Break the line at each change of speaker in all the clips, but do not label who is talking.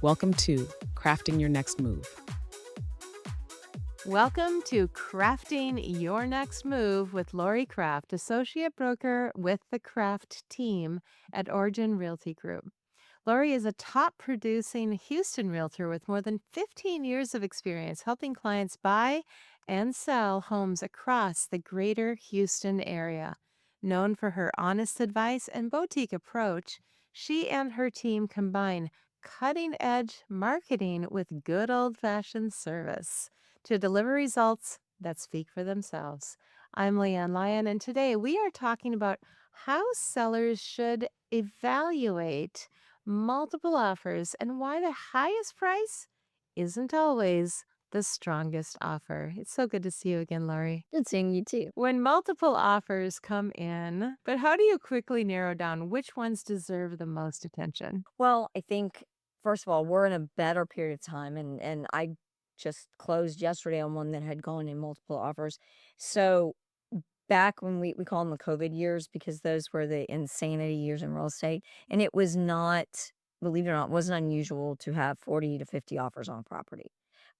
Welcome to Crafting Your Next Move.
Welcome to Crafting Your Next Move with Lori Kraft, Associate Broker with the Kraft team at Origin Realty Group. Lori is a top producing Houston Realtor with more than 15 years of experience helping clients buy and sell homes across the greater Houston area. Known for her honest advice and boutique approach, she and her team combine cutting edge marketing with good old fashioned service to deliver results that speak for themselves. I'm LeAnn Lyon, and today we are talking about how sellers should evaluate multiple offers and why the highest price isn't always the strongest offer. It's so good to see you again, Lori.
Good seeing you too.
When multiple offers come in, but how do you quickly narrow down which ones deserve the most attention?
Well, I think first of all, we're in a better period of time and I just closed yesterday on one that had gone in multiple offers. So back when we call them the COVID years because those were the insanity years in real estate. And it was not, believe it or not, wasn't unusual to have 40 to 50 offers on a property.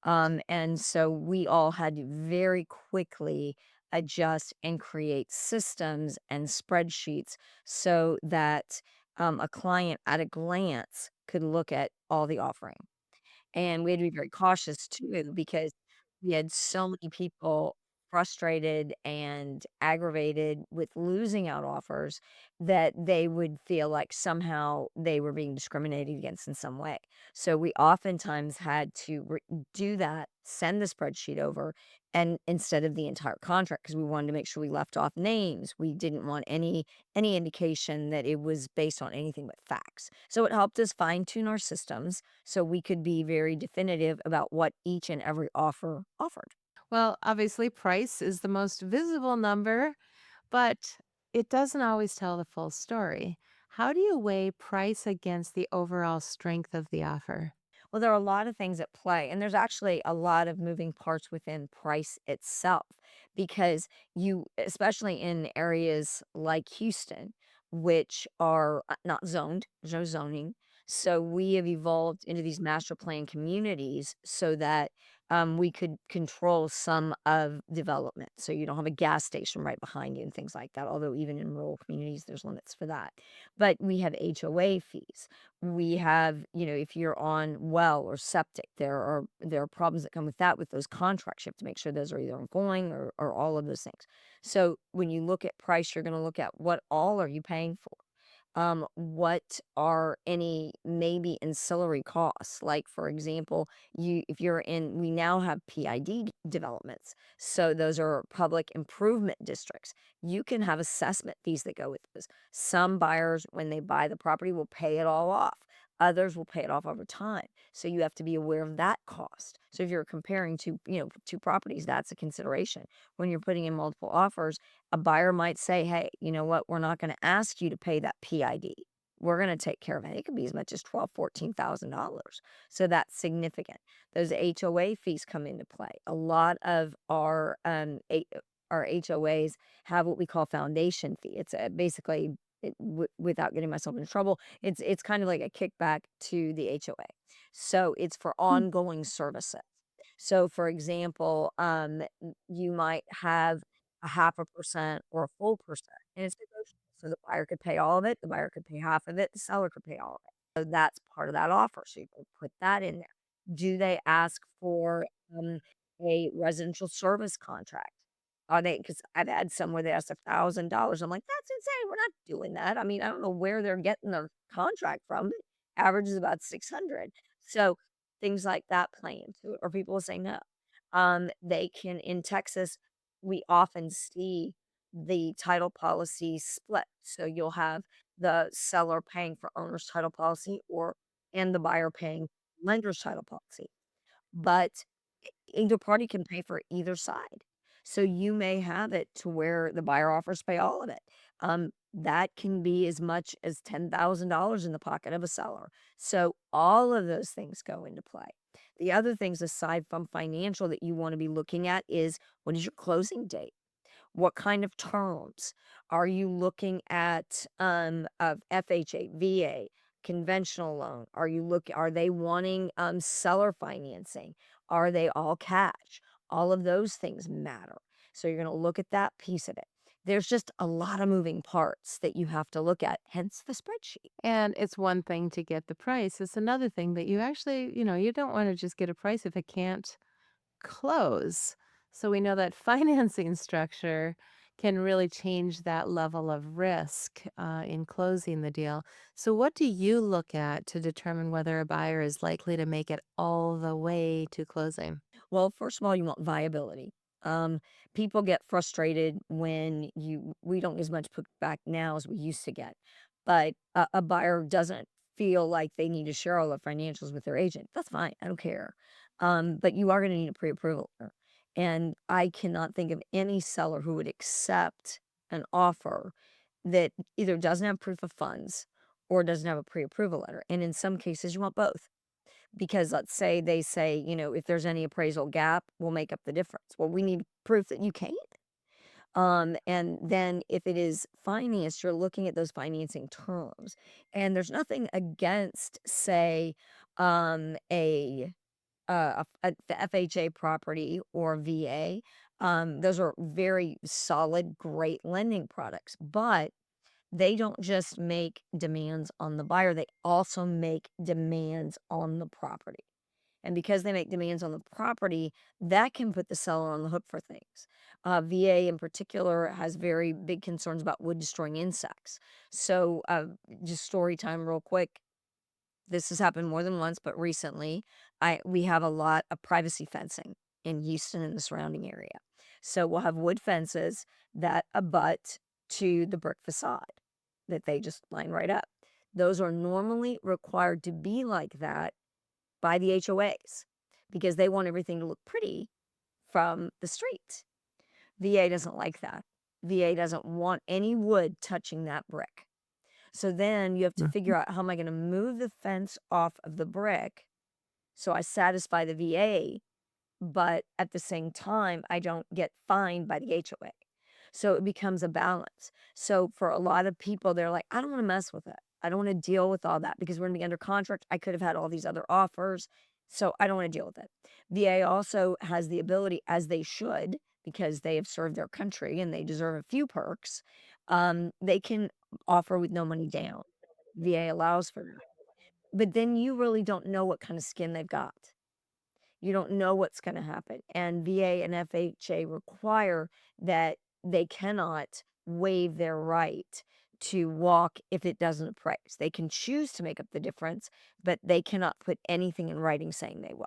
And so we all had to very quickly adjust and create systems and spreadsheets so that a client at a glance could look at all the offering. And we had to be very cautious too because we had so many people frustrated and aggravated with losing out offers that they would feel like somehow they were being discriminated against in some way. So we oftentimes had to do that, send the spreadsheet over, and instead of the entire contract, because we wanted to make sure we left off names. We didn't want any indication that it was based on anything but facts. So it helped us fine tune our systems so we could be very definitive about what each and every offer offered.
Well, obviously, price is the most visible number, but it doesn't always tell the full story. How do you weigh price against the overall strength of the offer?
Well, there are a lot of things at play, and there's actually a lot of moving parts within price itself because you, especially in areas like Houston, which are not zoned, there's no zoning. So we have evolved into these master plan communities so that we could control some of development. So you don't have a gas station right behind you and things like that. Although even in rural communities, there's limits for that. But we have HOA fees. We have, if you're on well or septic, there are problems that come with that with those contracts. You have to make sure those are either ongoing or all of those things. So when you look at price, you're going to look at what all are you paying for? What are any maybe ancillary costs? Like for example, if you're in, we now have PID developments. So those are public improvement districts. You can have assessment fees that go with this. Some buyers, when they buy the property, will pay it all off. Others will pay it off over time. So you have to be aware of that cost. So if you're comparing two properties, that's a consideration. When you're putting in multiple offers, a buyer might say, "Hey, you know what? We're not going to ask you to pay that PID. We're going to take care of it." It could be as much as $14,000. So that's significant. Those HOA fees come into play. A lot of our HOAs have what we call foundation fee. It's basically, without getting myself into trouble, it's kind of like a kickback to the HOA. So it's for ongoing services. So, for example, you might have a 0.5% or a full percent, and it's negotiable. So the buyer could pay all of it, the buyer could pay half of it, the seller could pay all of it. So that's part of that offer. So you can put that in there. Do they ask for a residential service contract? Are they? Because I've had some where they asked $1,000. I'm like, that's insane. We're not doing that. I mean, I don't know where they're getting their contract from. But average is about 600. So things like that play into it, or people will say no. They can in Texas, we often see the title policy split. So you'll have the seller paying for owner's title policy or and the buyer paying lender's title policy. But either party can pay for either side. So you may have it to where the buyer offers to pay all of it. That can be as much as $10,000 in the pocket of a seller. So all of those things go into play. The other things aside from financial that you want to be looking at is what is your closing date? What kind of terms? Are you looking at of FHA, VA, conventional loan? Are they wanting seller financing? Are they all cash? All of those things matter. So you're going to look at that piece of it. There's just a lot of moving parts that you have to look at, hence the spreadsheet.
And it's one thing to get the price. It's another thing that you actually, you don't want to just get a price if it can't close. So we know that financing structure can really change that level of risk in closing the deal. So, what do you look at to determine whether a buyer is likely to make it all the way to closing?
Well, first of all, you want viability. Um, People get frustrated when we don't get as much pushback now as we used to get. But a buyer doesn't feel like they need to share all the financials with their agent. That's fine. I don't care. But you are going to need a pre-approval letter. And I cannot think of any seller who would accept an offer that either doesn't have proof of funds or doesn't have a pre-approval letter. And in some cases, you want both. Because let's say they say, if there's any appraisal gap, we'll make up the difference. Well, we need proof that you can't. And then if it is financed, you're looking at those financing terms. And there's nothing against, say, a the FHA property or VA. Those are very solid, great lending products, but they don't just make demands on the buyer, they also make demands on the property. And because they make demands on the property, that can put the seller on the hook for things. VA in particular has very big concerns about wood destroying insects. So, just story time, real quick. This has happened more than once, but recently, we have a lot of privacy fencing in Houston and the surrounding area. So we'll have wood fences that abut to the brick facade that they just line right up. Those are normally required to be like that by the HOAs because they want everything to look pretty from the street. VA doesn't like that. VA doesn't want any wood touching that brick. So then you have to
Mhm.
figure out how am I going to move the fence off of the brick so I satisfy the VA, but at the same time, I don't get fined by the HOA. So it becomes a balance. So for a lot of people, they're like, I don't want to mess with it. I don't want to deal with all that because we're going to be under contract. I could have had all these other offers. So I don't want to deal with it. VA also has the ability, as they should, because they have served their country and they deserve a few perks. They can offer with no money down. VA allows for that. But then you really don't know what kind of skin they've got. You don't know what's gonna happen, and VA and FHA require that they cannot waive their right to walk if it doesn't appraise. They can choose to make up the difference, but they cannot put anything in writing saying they will.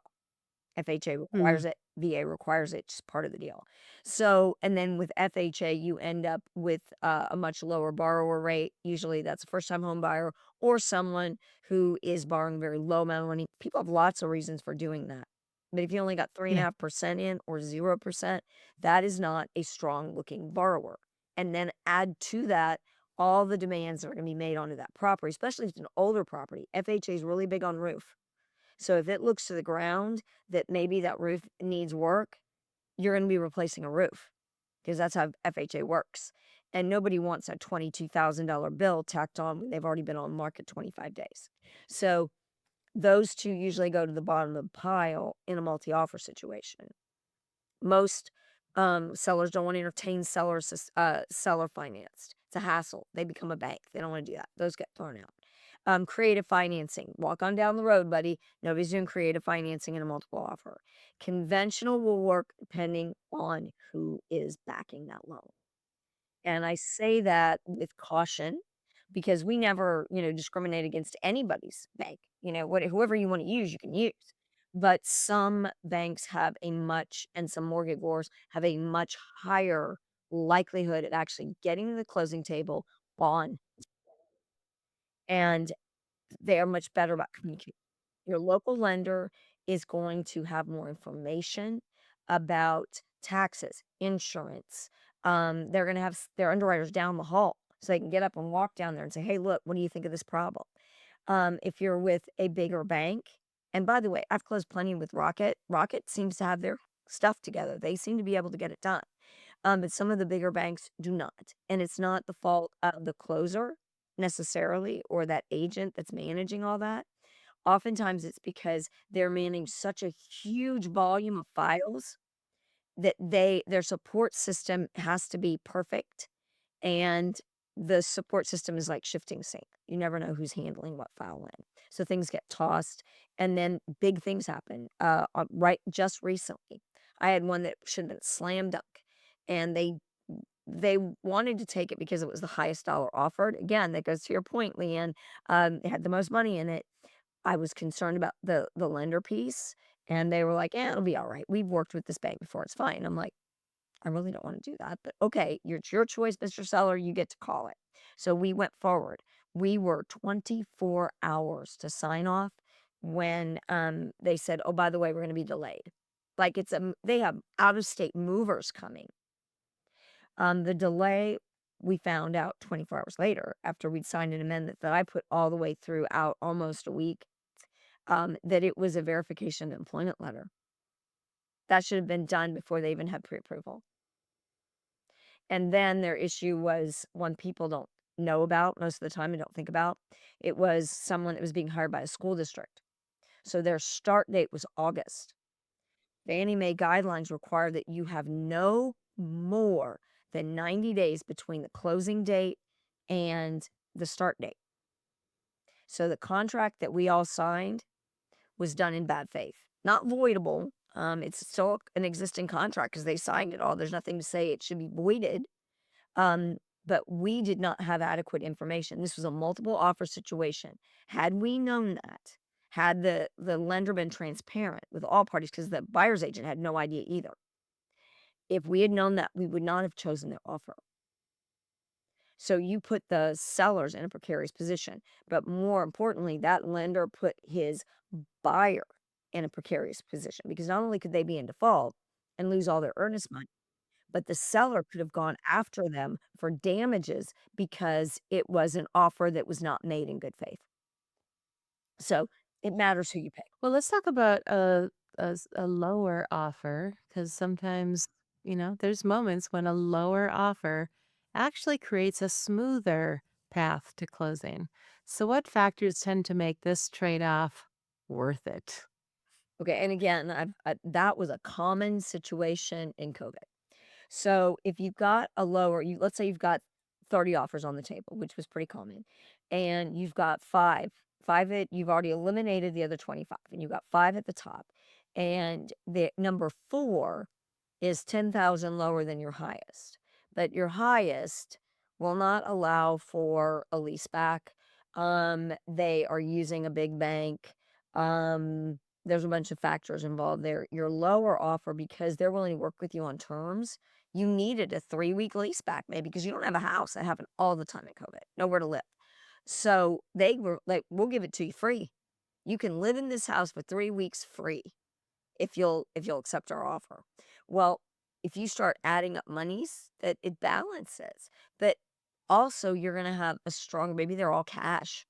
FHA
Hmm.
requires it, VA requires it, it's part of the deal. So, and then with FHA, you end up with a much lower borrower rate. Usually that's a first time home buyer or someone who is borrowing very low amount of money. People have lots of reasons for doing that. But if you only got
Yeah.
3.5% in or 0%, that is not a strong looking borrower. And then add to that all the demands that are going to be made onto that property, especially if it's an older property. FHA is really big on roof. So if it looks to the ground that maybe that roof needs work, you're going to be replacing a roof because that's how FHA works. And nobody wants a $22,000 bill tacked on when they've already been on market 25 days. So those two usually go to the bottom of the pile in a multi offer situation. Most sellers don't want to entertain seller financed. It's a hassle. They become a bank. They don't want to do that. Those get thrown out. Creative financing. Walk on down the road, buddy. Nobody's doing creative financing in a multiple offer. Conventional will work depending on who is backing that loan. And I say that with caution because we never, discriminate against anybody's bank. Whoever you want to use, you can use. But some banks have and some mortgagors have a much higher likelihood of actually getting to the closing table on, and they are much better about communicating. Your local lender is going to have more information about taxes, insurance. They're going to have their underwriters down the hall so they can get up and walk down there and say, hey, look, what do you think of this problem? If you're with a bigger bank, and by the way, I've closed plenty with Rocket. Rocket seems to have their stuff together. They seem to be able to get it done. But some of the bigger banks do not. And it's not the fault of the closer. necessarily, or that agent that's managing all that. Oftentimes it's because they're managing such a huge volume of files that their support system has to be perfect, and the support system is like shifting sync. You never know who's handling what file when. So things get tossed, and then big things happen. Right, just recently, I had one that should have been slam dunk, and they wanted to take it because it was the highest dollar offered. Again, that goes to your point, Leanne. It had the most money in it. I was concerned about the lender piece, and they were like, "Yeah, it'll be all right. We've worked with this bank before. It's fine." I'm like, I really don't wanna do that, but okay, it's your choice, Mr. Seller, you get to call it. So we went forward. We were 24 hours to sign off when, they said, "Oh, by the way, we're gonna be delayed." Like, they have out-of-state movers coming. The delay, we found out 24 hours later after we'd signed an amendment that I put all the way throughout almost a week, that it was a verification of employment letter. That should have been done before they even had pre-approval. And then their issue was one people don't know about most of the time and don't think about. It was someone that was being hired by a school district. So their start date was August. Fannie Mae guidelines require that you have no more than 90 days between the closing date and the start date. So the contract that we all signed was done in bad faith, not voidable. It's still an existing contract because they signed it all. There's nothing to say it should be voided. Um, but we did not have adequate information. This was a multiple offer situation. Had we known that, had the lender been transparent with all parties, because the buyer's agent had no idea either. If we had known that, we would not have chosen their offer. So you put the sellers in a precarious position. But more importantly, that lender put his buyer in a precarious position because not only could they be in default and lose all their earnest money, but the seller could have gone after them for damages because it was an offer that was not made in good faith. So it matters who you pick.
Well, let's talk about a lower offer because sometimes, there's moments when a lower offer actually creates a smoother path to closing. So, what factors tend to make this trade off worth it?
Okay, and again, that was a common situation in COVID. So if you've got a lower, let's say you've got 30 offers on the table, which was pretty common, and you've got five that you've already eliminated the other 25, and you've got five at the top, and the number four is 10,000 lower than your highest. But your highest will not allow for a lease back. They are using a big bank. There's a bunch of factors involved there. Your lower offer, because they're willing to work with you on terms, you needed a 3-week lease back, maybe because you don't have a house. That happened all the time in COVID, nowhere to live. So they were like, we'll give it to you free. You can live in this house for 3 weeks free if you'll accept our offer. Well, if you start adding up monies, that it balances. But also you're gonna have a strong, maybe they're all cash.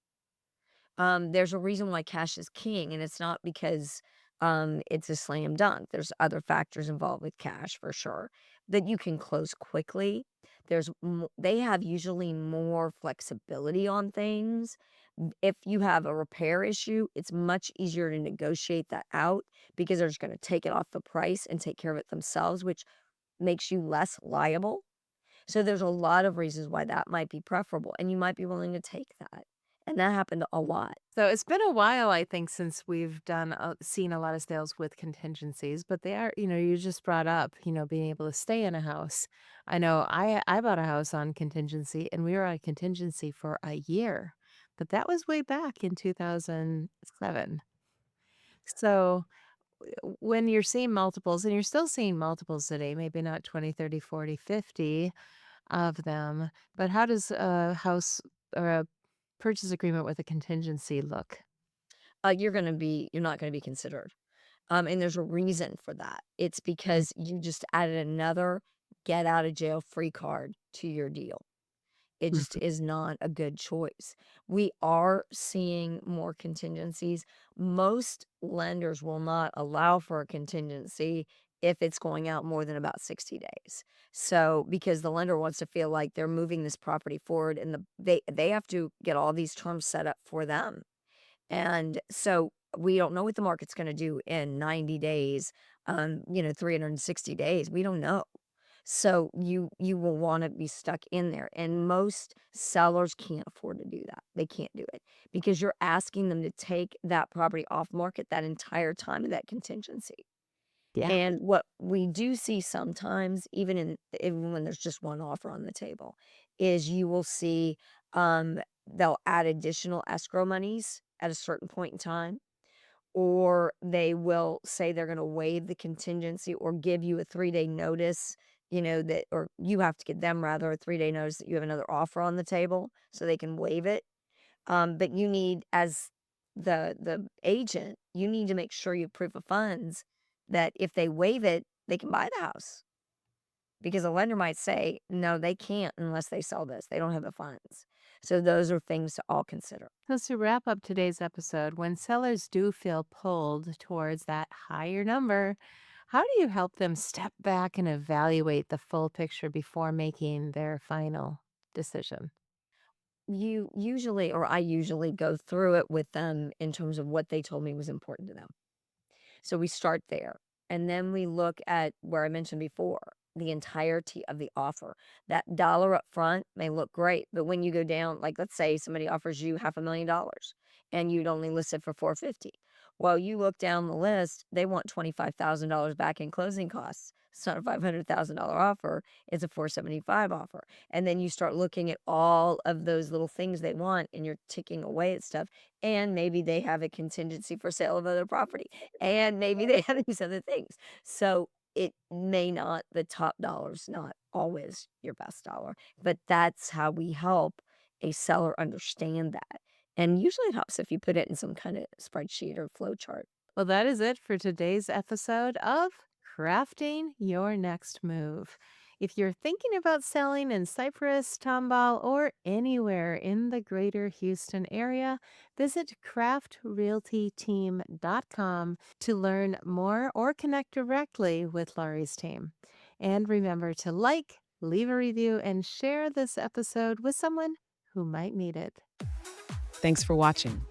There's a reason why cash is king, and it's not because it's a slam dunk. There's other factors involved with cash for sure that you can close quickly. They have usually more flexibility on things. If you have a repair issue, it's much easier to negotiate that out because they're just going to take it off the price and take care of it themselves, which makes you less liable. So there's a lot of reasons why that might be preferable, and you might be willing to take that. And that happened a lot.
So it's been a while, I think, since we've seen a lot of sales with contingencies, but they are, you just brought up, being able to stay in a house. I know I bought a house on contingency and we were on contingency for a year, but that was way back in 2007. So when you're seeing multiples and you're still seeing multiples today, maybe not 20, 30, 40, 50 of them, but how does a house or a purchase agreement with a contingency look?
You're not gonna be considered. And there's a reason for that. It's because you just added another get out of jail free card to your deal. It just
Mhm.
is not a good choice. We are seeing more contingencies. Most lenders will not allow for a contingency if it's going out more than about 60 days. So, because the lender wants to feel like they're moving this property forward and they have to get all these terms set up for them. And so we don't know what the market's going to do in 90 days, 360 days. We don't know. So you will want to be stuck in there. And most sellers can't afford to do that. They can't do it because you're asking them to take that property off market that entire time of that contingency.
Yeah.
And what we do see sometimes, even when there's just one offer on the table, is you will see they'll add additional escrow monies at a certain point in time, or they will say they're going to waive the contingency or give you a 3-day notice, that, or you have to get them rather a 3-day notice that you have another offer on the table so they can waive it. But you need, as the agent, you need to make sure you have proof of funds that if they waive it, they can buy the house. Because a lender might say, no, they can't unless they sell this. They don't have the funds. So those are things to all consider.
So to wrap up today's episode, when sellers do feel pulled towards that higher number, how do you help them step back and evaluate the full picture before making their final decision?
I usually go through it with them in terms of what they told me was important to them. So we start there. And then we look at where I mentioned before, the entirety of the offer. That dollar up front may look great, but when you go down, like let's say somebody offers you $500,000 and you'd only list it for 450. Well, you look down the list, they want $25,000 back in closing costs. It's not a $500,000 offer, it's a 475 offer. And then you start looking at all of those little things they want and you're ticking away at stuff. And maybe they have a contingency for sale of other property and maybe they have these other things. So it may not, the top dollar's not always your best dollar, but that's how we help a seller understand that. And usually it helps if you put it in some kind of spreadsheet or flow chart.
Well, that is it for today's episode of Crafting Your Next Move. If you're thinking about selling in Cypress, Tomball, or anywhere in the greater Houston area, visit craftrealtyteam.com to learn more or connect directly with Laurie's team. And remember to like, leave a review, and share this episode with someone who might need it.
Thanks for watching.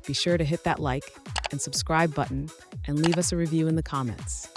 Be sure to hit that like and subscribe button and leave us a review in the comments.